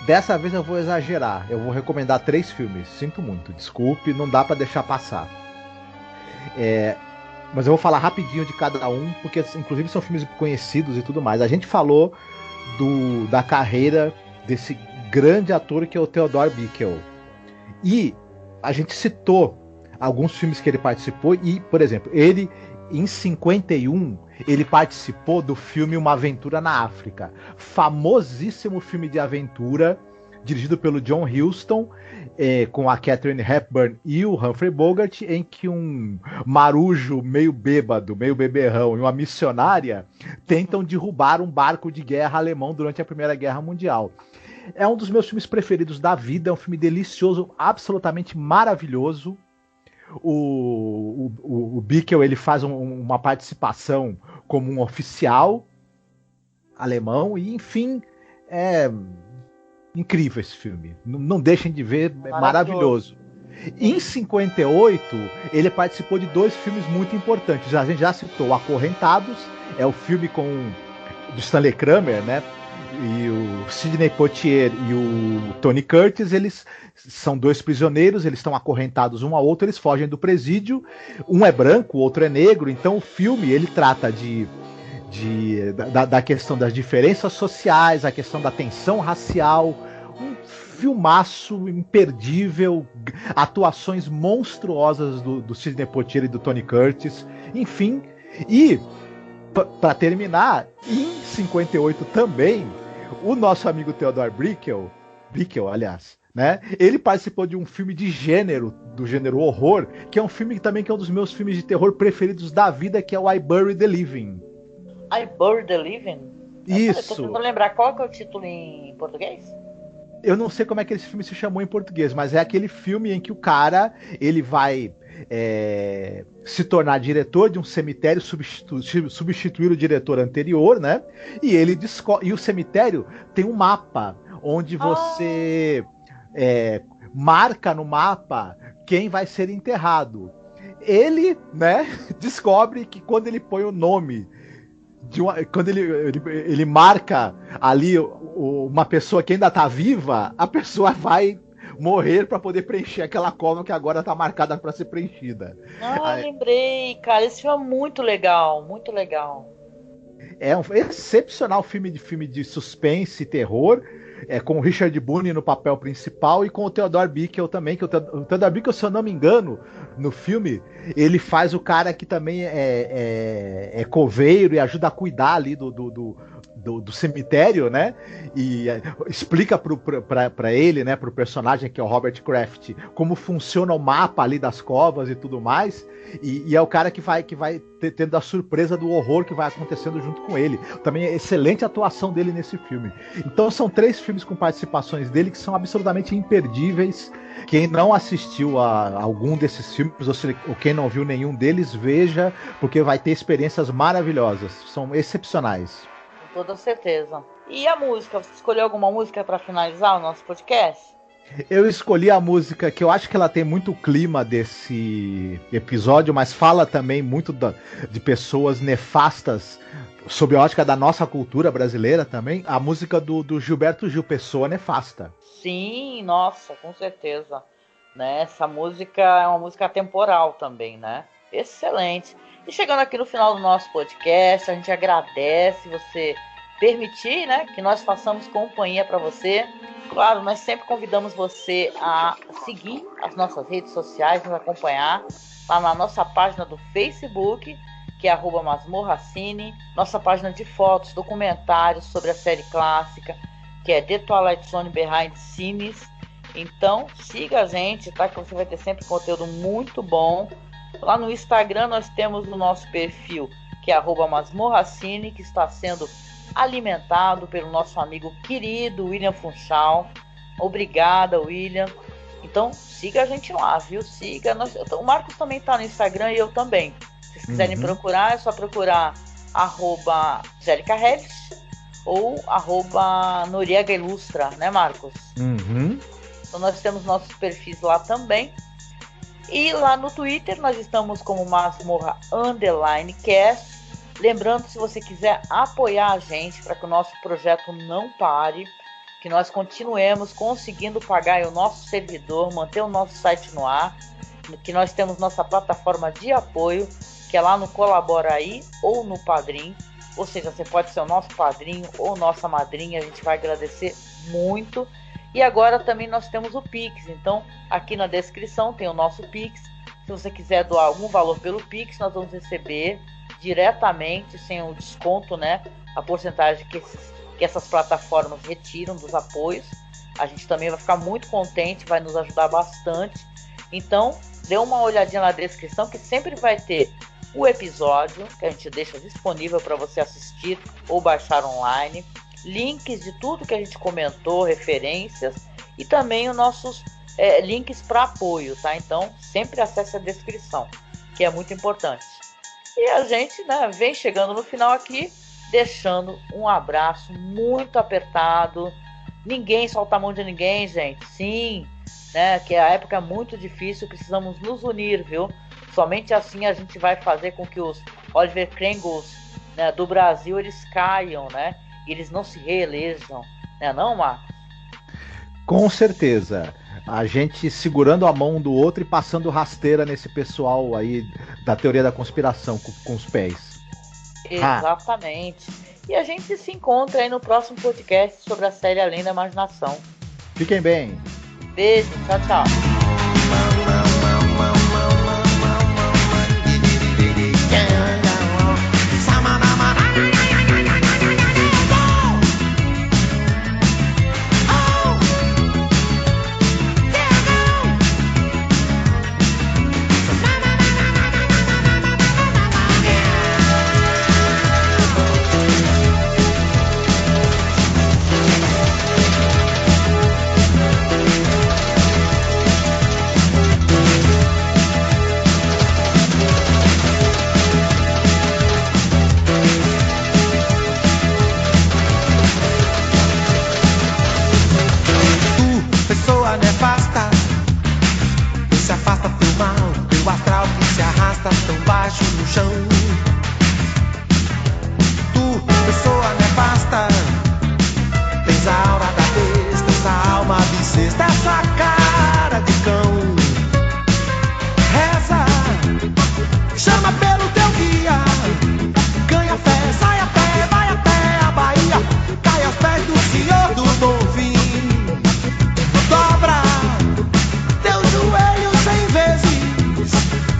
Dessa vez eu vou exagerar. Eu vou recomendar 3 filmes. Sinto muito, desculpe, não dá pra deixar passar. Mas eu vou falar rapidinho de cada um, porque inclusive são filmes conhecidos e tudo mais. A gente falou da carreira desse grande ator que é o Theodore Bikel. E a gente citou alguns filmes que ele participou e, por exemplo, ele em 51 ele participou do filme Uma Aventura na África, famosíssimo filme de aventura dirigido pelo John Huston, com a Katharine Hepburn e o Humphrey Bogart, em que um marujo meio bêbado, meio beberrão e uma missionária tentam derrubar um barco de guerra alemão durante a Primeira Guerra Mundial. É um dos meus filmes preferidos da vida, é um filme delicioso, absolutamente maravilhoso. O Bikel ele faz uma participação como um oficial alemão e, enfim, é incrível esse filme. Não deixem de ver, é maravilhoso. Em 58, ele participou de 2 filmes muito importantes. A gente já citou Acorrentados, é o filme do Stanley Kramer, né? E o Sidney Poitier e o Tony Curtis, eles são 2 prisioneiros, eles estão acorrentados um ao outro, eles fogem do presídio, um é branco, o outro é negro, então o filme ele trata da questão das diferenças sociais, a questão da tensão racial, um filmaço imperdível, atuações monstruosas do Sidney Poitier e do Tony Curtis, enfim, e para terminar, em 58 também, o nosso amigo Theodore Bikel, aliás, né? Ele participou de um filme de gênero, do gênero horror, que é um filme também que é um dos meus filmes de terror preferidos da vida, que é o I Bury the Living. I Bury the Living? Isso. Tô tentando lembrar qual que é o título em português? Eu não sei como é que esse filme se chamou em português, mas é aquele filme em que o cara ele vai se tornar diretor de um cemitério, substituir o diretor anterior, né? E ele e o cemitério tem um mapa onde você marca no mapa quem vai ser enterrado. Ele, né, descobre que quando ele põe o nome quando ele marca ali uma pessoa que ainda tá viva, a pessoa vai morrer para poder preencher aquela cova que agora tá marcada para ser preenchida. Lembrei, cara, esse filme é muito legal, muito legal. É um excepcional filme de suspense e terror, com o Richard Boone no papel principal e com o Theodore Bikel também, que o Theodore Bikel, se eu não me engano, no filme, ele faz o cara que também é coveiro e ajuda a cuidar ali do cemitério, né? E explica para ele, né, pro personagem que é o Robert Kraft, como funciona o mapa ali das covas e tudo mais. E é o cara que vai tendo a surpresa do horror que vai acontecendo junto com ele. Também é excelente a atuação dele nesse filme. Então são 3 filmes com participações dele que são absolutamente imperdíveis. Quem não assistiu a algum desses filmes, ou quem não viu nenhum deles, veja, porque vai ter experiências maravilhosas. São excepcionais. Com toda certeza. E a música? Você escolheu alguma música para finalizar o nosso podcast? Eu escolhi a música que eu acho que ela tem muito clima desse episódio, mas fala também muito de pessoas nefastas sob a ótica da nossa cultura brasileira também. A música do Gilberto Gil, Pessoa Nefasta. Sim, nossa, com certeza. Né? Essa música é uma música atemporal também, né? Excelente. E chegando aqui no final do nosso podcast, a gente agradece você permitir, né, que nós façamos companhia para você. Claro, nós sempre convidamos você a seguir as nossas redes sociais, nos acompanhar lá na nossa página do Facebook que é @masmorracine, nossa página de fotos, documentários sobre a série clássica, que é The Twilight Zone Behind Scenes. Então siga a gente, tá? Que você vai ter sempre conteúdo muito bom. Lá no Instagram nós temos o nosso perfil, que é @masmorracine, que está sendo alimentado pelo nosso amigo querido William Funchal. Obrigada, William. Então siga a gente lá, viu? Siga. O Marcos também está no Instagram e eu também. Se vocês quiserem procurar, é só procurar @JericaReles ou @Noriega Ilustra, né, Marcos? Então nós temos nossos perfis lá também. E lá no Twitter nós estamos como Masmorra_Cast. Lembrando, se você quiser apoiar a gente para que o nosso projeto não pare, que nós continuemos conseguindo pagar o nosso servidor, manter o nosso site no ar, que nós temos nossa plataforma de apoio, que é lá no Colabora Aí ou no Padrim. Ou seja, você pode ser o nosso padrinho ou nossa madrinha, a gente vai agradecer muito. E agora também nós temos o Pix, então aqui na descrição tem o nosso Pix. Se você quiser doar algum valor pelo Pix, nós vamos receber diretamente, sem o desconto, né, a porcentagem que essas plataformas retiram dos apoios. A gente também vai ficar muito contente, vai nos ajudar bastante. Então, dê uma olhadinha na descrição, que sempre vai ter o episódio que a gente deixa disponível para você assistir ou baixar online, links de tudo que a gente comentou, referências e também os nossos links para apoio, tá? Então, sempre acesse a descrição, que é muito importante. E a gente, né, vem chegando no final aqui, deixando um abraço muito apertado. Ninguém solta a mão de ninguém, gente. Sim, né, que a época é muito difícil, precisamos nos unir, viu? Somente assim a gente vai fazer com que os Oliver Crangles, né, do Brasil, eles caiam, né? E eles não se reelejam, né, não, Marcos? Com certeza. A gente segurando a mão do outro e passando rasteira nesse pessoal aí da teoria da conspiração com os pés. Exatamente. E a gente se encontra aí no próximo podcast sobre a série Além da Imaginação. Fiquem bem. Beijo, tchau, tchau.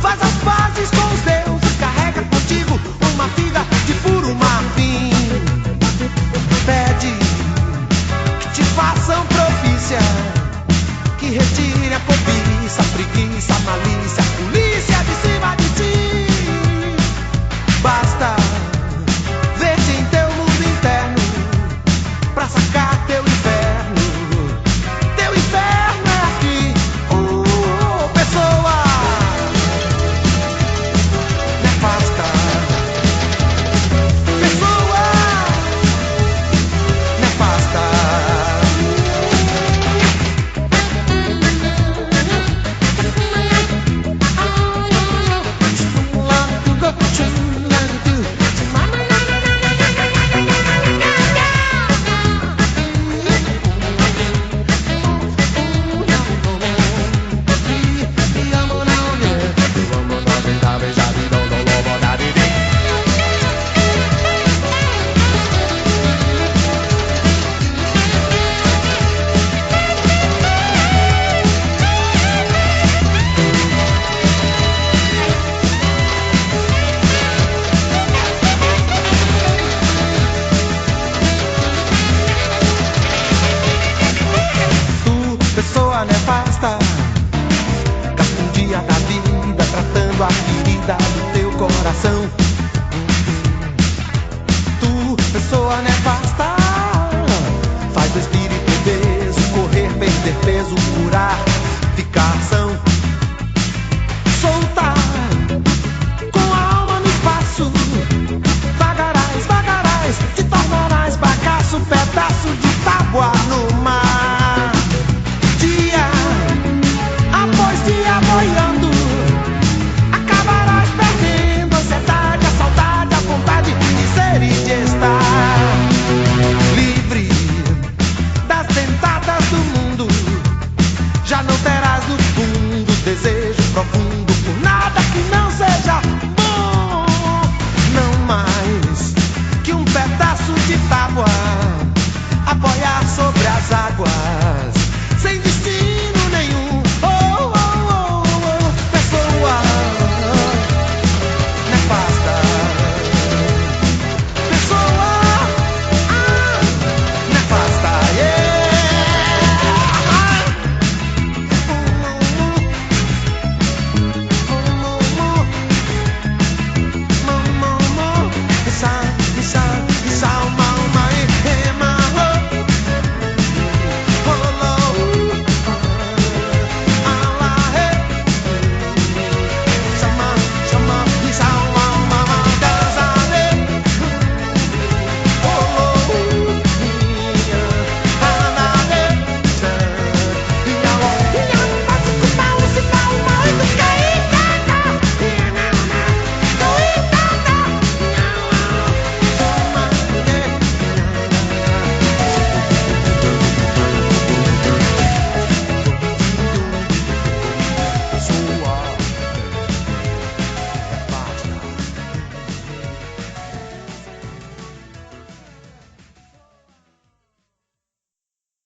Faz as pazes com os deuses, carrega coração.